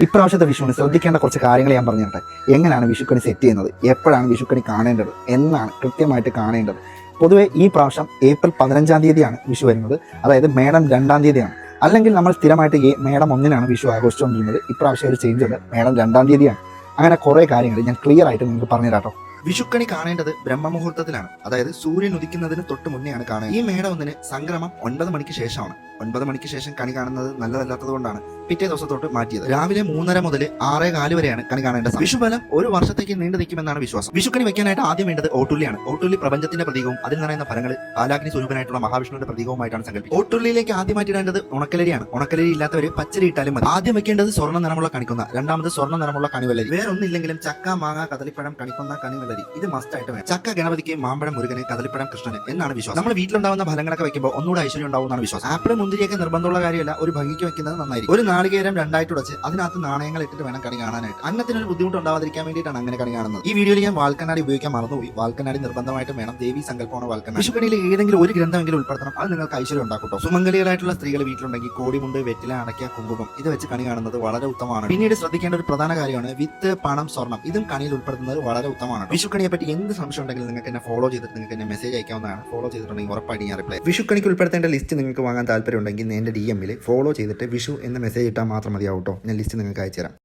ഇപ്രാവശ്യത്തെ വിഷുവിന് ശ്രദ്ധിക്കേണ്ട കുറച്ച് കാര്യങ്ങൾ ഞാൻ പറഞ്ഞു തരട്ടെ. എങ്ങനെയാണ് വിഷുക്കണി സെറ്റ് ചെയ്യുന്നത്, എപ്പോഴാണ് വിഷുക്കണി കാണേണ്ടത് എന്നാണ് കൃത്യമായിട്ട് കാണേണ്ടത്. പൊതുവേ ഈ പ്രാവശ്യം ഏപ്രിൽ 15-ാം തീയതിയാണ് വിഷു വരുന്നത്, അതായത് മേടം 2-ാം തീയതിയാണ്. അല്ലെങ്കിൽ നമ്മൾ സ്ഥിരമായിട്ട് മേടം 1-നാണ് വിഷു ആഘോഷിച്ചുകൊണ്ടിരുന്നത്. ഇപ്രാവശ്യം ഒരു ചേഞ്ച് ഉണ്ട്, മേടം 2-ാം തീയതിയാണ്. അങ്ങനെ കുറേ കാര്യങ്ങൾ ഞാൻ ക്ലിയർ ആയിട്ട് നിങ്ങൾക്ക് പറഞ്ഞു തരാട്ടോ. വിഷുക്കണി കാണേണ്ടത് ബ്രഹ്മമുഹൂർത്തത്തിലാണ്, അതായത് സൂര്യൻ ഉദിക്കുന്നതിന് തൊട്ട് മുന്നെയാണ് കാണുക. ഈ മേടം 1-ന് സംക്രമം 9 മണിക്ക് ശേഷമാണ്. 9 മണിക്ക് ശേഷം കണി കാണുന്നത് നല്ലതല്ലാത്തത് കൊണ്ടാണ് പിറ്റേ ദിവസത്തോട്ട് മാറ്റിയത്. രാവിലെ 3:30 മുതൽ 6:15 വരെയാണ് കണി കാണേണ്ടത്. വിഷുഫലം ഒരു വർഷത്തേക്ക് നീണ്ടു നിൽക്കുമെന്നാണ് വിശ്വാസം. വിഷുക്കണി വെക്കാനായിട്ട് ആദ്യം വേണ്ടത് ഓട്ടുള്ളിയാണ്. ഓട്ടുള്ളി പ്രപഞ്ചത്തിന്റെ പ്രതീകവും അതിൽ നിറയുന്ന ഫലങ്ങൾ കാലാഗ്നി സ്വരൂപനായിട്ടുള്ള മഹാവിഷ്ണുവിന്റെ പ്രതീകവുമായിട്ടാണ് സങ്കല്പിച്ചത്. ഓട്ടുള്ളിയിലേക്ക് ആദ്യമായിട്ട് ഇടേണ്ടത് ഉണക്കലരിയാണ്. ഉണക്കലരി ഇല്ലാത്തവര് പച്ചരി ഇട്ടാലും മതി. ആദ്യം വെക്കേണ്ടത് സ്വർണ്ണ നിറമുള്ള കണിക്കുന്ന, രണ്ടാമത് സ്വർണ്ണ നിറമുള്ള കണിവെള്ളരി. വേറെ ഒന്നില്ലെങ്കിലും ചക്ക, മാങ്ങ, കദളിപ്പഴം, കണിക്കുന്ന, കണിവെള്ളരി ഇത് മസ്റ്റ് ആയിട്ട് വേണം. ചക്ക ഗണപതിക്ക്, മാമ്പഴം മുരുകന്, കദളിപ്പഴം കൃഷ്ണന് എന്നാണ് വിശ്വാസം. നമ്മുടെ വീട്ടിലുണ്ടാവുന്ന ഫലങ്ങളൊക്കെ വെക്കുമ്പോൾ ഒന്നുകൂടെ ഐശ്വര്യം ഉണ്ടാവുന്നതാണ് വിശ്വാസം. ആപ്പിൾ മുന്തിരിയൊക്കെ നിർബന്ധമുള്ള കാര്യമല്ല, ഒരു ഭംഗിക്ക് വെക്കുന്നത് നന്നായിരിക്കും. ഒരു നാളികേരം രണ്ടായിട്ട് ഉടച്ച് അതിനകത്ത് നാണയങ്ങൾ ഇട്ടിട്ട് വേണം കണി കാണാനായിട്ട്. അന്നത്തിനൊരു ബുദ്ധിമുട്ട് ഉണ്ടാവാതിരിക്കാൻ വേണ്ടിയിട്ടാണ് അങ്ങനെ കണി കാണുന്നത്. ഈ വീഡിയോയിൽ ഞാൻ വാൽക്കണ്ണാടി ഉപയോഗിക്കാൻ മറന്നുപോയി. വാൽക്കണ്ണാടി നിർബന്ധമായിട്ട് വേണം. ദേവി സങ്കല്പമാണ് വാൽക്കണ്ണാടി. വിഷുക്കണിയിൽ ഏതെങ്കിലും ഒരു ഗ്രന്ഥമെങ്കിലും ഉൾപ്പെടുത്തണം, അത് നിങ്ങൾക്ക് ഐശ്വര്യം ഉണ്ടാക്കും. സുമംഗലികളായിട്ടുള്ള സ്ത്രീകൾ വീട്ടിലുണ്ടെങ്കിൽ കോടിമുണ്ട്, വെറ്റില, അടയ്ക്ക, കുങ്കുമം ഇത് വെച്ച് കണി കാണുന്നത് വളരെ ഉത്തമമാണ്. പിന്നീട് ശ്രദ്ധിക്കേണ്ട ഒരു പ്രധാന കാര്യമാണ് വിത്ത്, പണം, സ്വർണം ഇതും കണിയിൽ ഉൾപ്പെടുത്തുന്നത് വളരെ ഉത്തമമാണ്. വിഷുക്കണിയെ പറ്റി എന്ത് സംശയം ഉണ്ടെങ്കിലും നിങ്ങൾക്ക് എന്നെ ഫോളോ ചെയ്തിട്ട് നിങ്ങൾക്ക് എന്നെ മെസ്സേജ് അയക്കാവുന്നതാണ്. ഫോളോ ചെയ്തിട്ടുണ്ടെങ്കിൽ ഉറപ്പായിട്ട് ഞാൻ റിപ്ലൈ. വിഷുക്കണിക്ക് ഉൾപ്പെടുത്തേണ്ട ലിസ്റ്റ് നിങ്ങൾക്ക് വാങ്ങാൻ താല്പര്യമുണ്ടെങ്കിൽ എന്റെ DM-ൽ ഫോളോ ചെയ്തിട്ട് വിഷു എന്ന മെസ്സേജ് ഇട്ടാൽ മാത്രം മതിയാവും കേട്ടോ. ഞാൻ ലിസ്റ്റ് നിങ്ങൾക്ക് അയച്ചുതരാം.